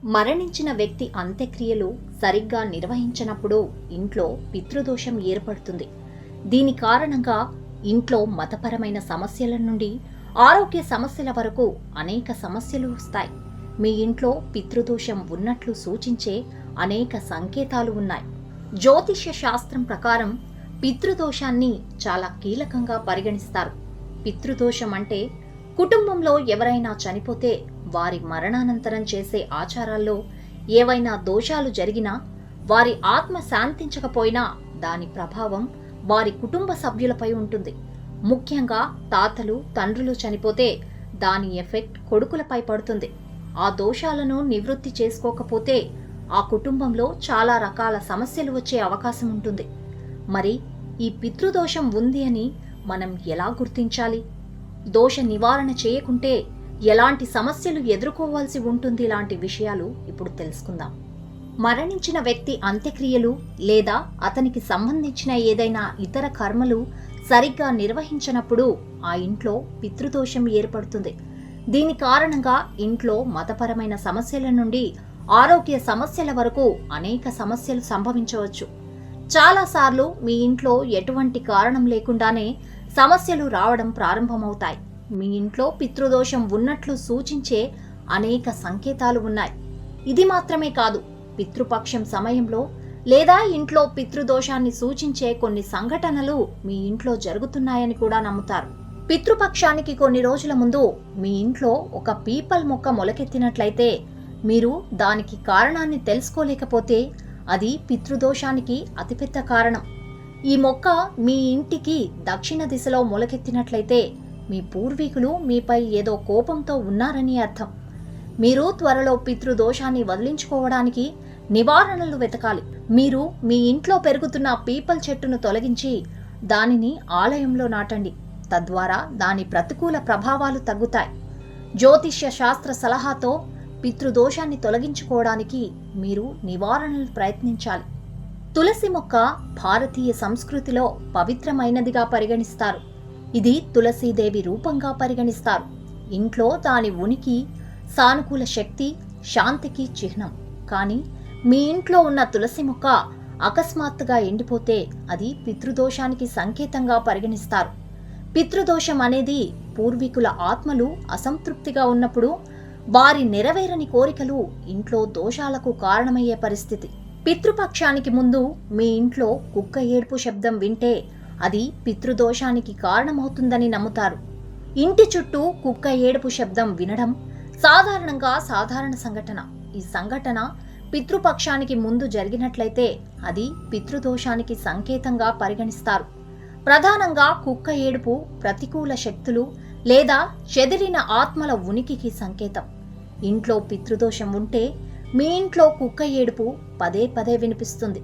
మరణించిన వ్యక్తి అంత్యక్రియలు సరిగ్గా నిర్వహించనప్పుడు ఇంట్లో పితృదోషం ఏర్పడుతుంది. దీని కారణంగా ఇంట్లో మతపరమైన సమస్యల నుండి ఆరోగ్య సమస్యల వరకు అనేక సమస్యలు వస్తాయి. మీ ఇంట్లో పితృదోషం ఉన్నట్లు సూచించే అనేక సంకేతాలు ఉన్నాయి. జ్యోతిష్య శాస్త్రం ప్రకారం పితృదోషాన్ని చాలా కీలకంగా పరిగణిస్తారు. పితృదోషం అంటే కుటుంబంలో ఎవరైనా చనిపోతే వారి మరణానంతరం చేసే ఆచారాల్లో ఏవైనా దోషాలు జరిగినా, వారి ఆత్మ శాంతించకపోయినా దాని ప్రభావం వారి కుటుంబ సభ్యులపై ఉంటుంది. ముఖ్యంగా తాతలు, తండ్రులు చనిపోతే దాని ఎఫెక్ట్ కొడుకులపై పడుతుంది. ఆ దోషాలను నివృత్తి చేసుకోకపోతే ఆ కుటుంబంలో చాలా రకాల సమస్యలు వచ్చే అవకాశం ఉంటుంది. మరి ఈ పితృదోషం ఉంది అని మనం ఎలా గుర్తించాలి? దోష నివారణ చేయకుంటే ఎలాంటి సమస్యలు ఎదుర్కోవాల్సి ఉంటుంది? ఇలాంటి విషయాలు ఇప్పుడు తెలుసుకుందాం. మరణించిన వ్యక్తి అంత్యక్రియలు లేదా అతనికి సంబంధించిన ఏదైనా ఇతర కర్మలు సరిగ్గా నిర్వహించనప్పుడు ఆ ఇంట్లో పితృదోషం ఏర్పడుతుంది. దీని కారణంగా ఇంట్లో మతపరమైన సమస్యల నుండి ఆరోగ్య సమస్యల వరకు అనేక సమస్యలు సంభవించవచ్చు. చాలాసార్లు మీ ఇంట్లో ఎటువంటి కారణం లేకుండానే సమస్యలు రావడం ప్రారంభమవుతాయి. మీ ఇంట్లో పితృదోషం ఉన్నట్లు సూచించే అనేక సంకేతాలు ఉన్నాయి. ఇది మాత్రమే కాదు, పితృపక్షం సమయంలో లేదా ఇంట్లో పితృదోషాన్ని సూచించే కొన్ని సంఘటనలు మీ ఇంట్లో జరుగుతున్నాయని కూడా నమ్ముతారు. పితృపక్షానికి కొన్ని రోజుల ముందు మీ ఇంట్లో ఒక పీపల్ మొక్క మొలకెత్తినట్లయితే మీరు దానికి కారణాన్ని తెలుసుకోలేకపోతే అది పితృదోషానికి అతిపెద్ద కారణం. ఈ మొక్క మీ ఇంటికి దక్షిణ దిశలో మొలకెత్తినట్లయితే మీ పూర్వీకులు మీపై ఏదో కోపంతో ఉన్నారని అర్థం. మీరు త్వరలో పితృదోషాన్ని వదిలించుకోవడానికి నివారణలు వెతకాలి. మీరు మీ ఇంట్లో పెరుగుతున్న పీపల్ చెట్టును తొలగించి దానిని ఆలయంలో నాటండి. తద్వారా దాని ప్రతికూల ప్రభావాలు తగ్గుతాయి. జ్యోతిష్య శాస్త్ర సలహాతో పితృదోషాన్ని తొలగించుకోవడానికి మీరు నివారణలు ప్రయత్నించాలి. తులసి మొక్క భారతీయ సంస్కృతిలో పవిత్రమైనదిగా పరిగణిస్తారు. ఇది తులసీదేవి రూపంగా పరిగణిస్తారు. ఇంట్లో దాని ఉనికి సానుకూల శక్తి, శాంతికి చిహ్నం. కానీ మీ ఇంట్లో ఉన్న తులసి మొక్క అకస్మాత్తుగా ఎండిపోతే అది పితృదోషానికి సంకేతంగా పరిగణిస్తారు. పితృదోషం అనేది పూర్వీకుల ఆత్మలు అసంతృప్తిగా ఉన్నప్పుడు వారి నెరవేరని కోరికలు ఇంట్లో దోషాలకు కారణమయ్యే పరిస్థితి. పితృపక్షానికి ముందు మీ ఇంట్లో కుక్క ఏడుపు శబ్దం వింటే అది పితృదోషానికి కారణమవుతుందని నమ్ముతారు. ఇంటి చుట్టూ కుక్క ఏడుపు శబ్దం వినడం సాధారణంగా సాధారణ సంఘటన. ఈ సంఘటన పితృపక్షానికి ముందు జరిగినట్లయితే అది పితృదోషానికి సంకేతంగా పరిగణిస్తారు. ప్రధానంగా కుక్క ఏడుపు ప్రతికూల శక్తులు లేదా చెదిరిన ఆత్మల ఉనికికి సంకేతం. ఇంట్లో పితృదోషం ఉంటే మీ ఇంట్లో కుక్క ఏడుపు పదే పదే వినిపిస్తుంది.